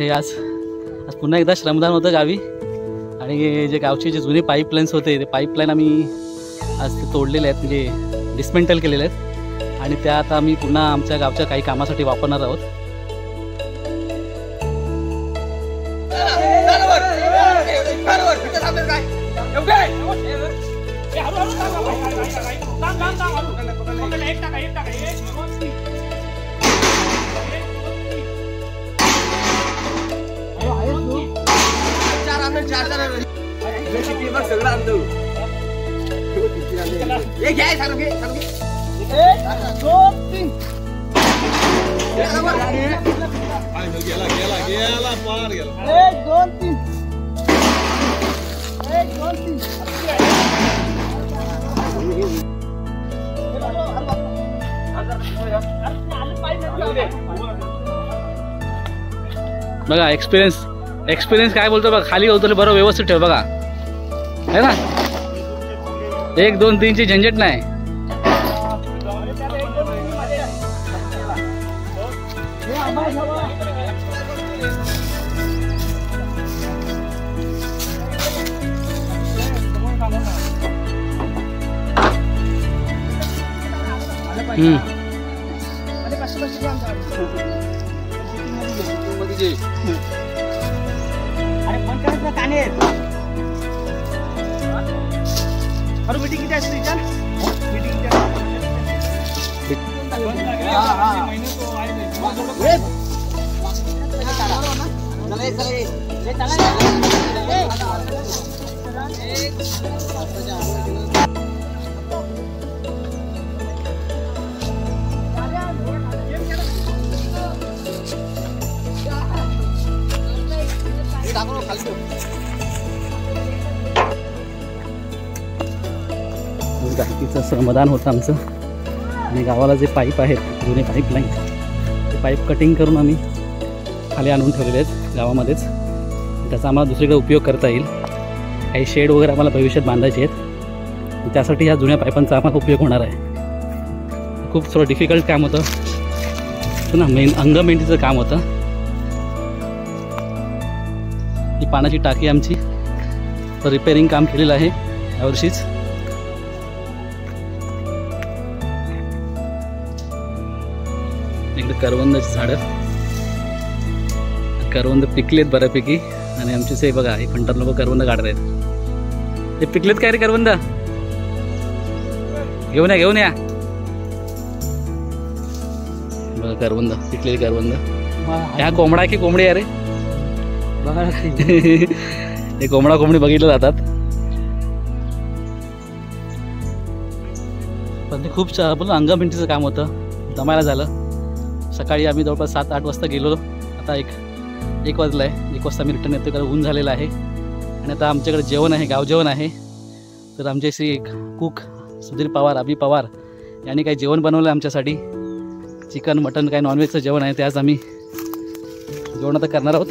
हे आज पुन्हा एकदा श्रमदान होतं गावी आणि जे गावचे जे जुने पाईपलाईन्स होते ते पाईपलाईन आम्ही आज ते तोडलेले आहेत, म्हणजे डिस्मेंटल केलेले आहेत आणि त्या आता आम्ही पुन्हा आमच्या गावच्या काही कामासाठी वापरणार आहोत. बघा एक्सपिरियन्स काय बोलतो बघा. खाली होतो बरोबर व्यवस्थित ठेव बघा, है ना. 1 2 3 ची झंझट नाही. मीटिंग किती असते गायकीचं श्रमदान होतं आमचं आणि गावाला जे पाईप आहेत जुने पाईपलाईन ते पाईप कटिंग करून आम्ही खाली आणून ठेवलेले आहेत गावामध्येच. त्याचा आम्हाला दुसरीकडे उपयोग करता येईल. काही शेड वगैरे आम्हाला भविष्यात बांधायचे आहेत, त्यासाठी ह्या जुन्या पाईपांचा आम्हाला उपयोग होणार आहे. खूप थोडं डिफिकल्ट काम होतं ना, अंगमेंढीचं काम होतं. ही पाण्याची टाकी आमची रिपेअरिंग काम केलेलं आहे यावर्षीच. इकडे करवंदाची झाडं, करवंद पिकलेत बऱ्यापैकी आणि आमचे से बघा हे फंटात लोक करवंद काढत आहेत. ते पिकलेत काय रे करवंद? घेऊन या बघा करवंद, पिकलेले करवंद. ह्या कोंबडा की कोंबडी आहे रे? हे कोंबडा कोंबडी बघितलं जातात, पण ते खूप अंगमेंढीचं काम होतं. दमायला झालं. सकाळी आम्ही जवळपास 7-8 वाजता गेलो. आता एक वाजला आहे. 1 वाजता मी रिटर्न येतो कारण ऊन झालेलं आहे. आणि आता आमच्याकडे जेवण आहे, गावजेवण आहे. तर आमचे श्री कुक सुधीर पवार, अभि पवार यांनी काही जेवण बनवलं आमच्यासाठी. चिकन मटन काय नॉनव्हेजचं जेवण आहे, ते आज आम्ही जेवण आता करणार आहोत.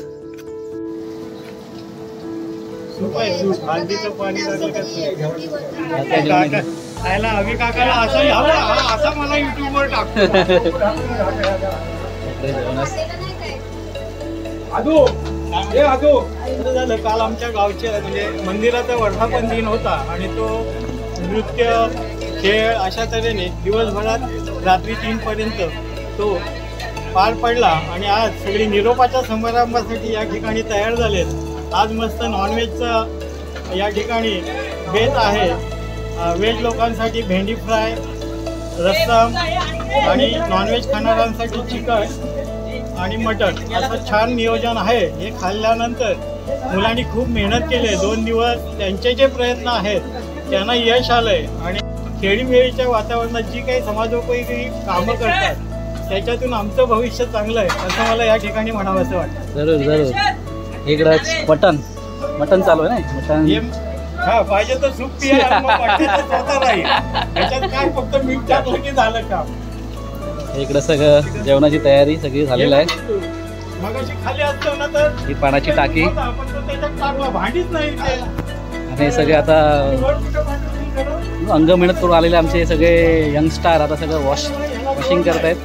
झालं काल आमच्या गावच्या म्हणजे मंदिराचा वर्धापन दिन होता आणि तो नृत्य खेळ अशा तऱ्हेने दिवसभरात रात्री 3 पर्यंत तो पार पडला आणि आज सगळी निरोपाच्या समारंभासाठी या ठिकाणी तयार झालेत. आज मस्त नॉनव्हेजचं या ठिकाणी बेत आहे. व्हेज लोकांसाठी भेंडी फ्राय, रस्सम आणि नॉनव्हेज खाणाऱ्यांसाठी चिकन आणि मटण असं छान नियोजन आहे. हे खाल्ल्यानंतर मुलांनी खूप मेहनत केली. 2 दिवस त्यांचे जे प्रयत्न आहेत त्यांना यश आलंय आणि खेळीमेळीच्या वातावरणात जी काही समाजोपयोगी कामं करतात त्याच्यातून आमचं भविष्य चांगलं आहे असं मला या ठिकाणी म्हणावं असं वाटतं. जरूर इकडं मटण चालू आहे ना. मटण हा पाहिजे तर सूप पिया, स्वतः राहील. त्याच्यात काय फक्त मीठ टाकलं की झालं काम. इकडं सगळं जेवणाची तयारी सगळी झालेली आहे. मगाशी खाली असतो ना तर ही पाण्याची टाकी भांडीच नाही आणि सगळे आता अंग मेहनत करून आलेले आमचे सगळे यंगस्टार आता सगळं वॉशिंग करतायत.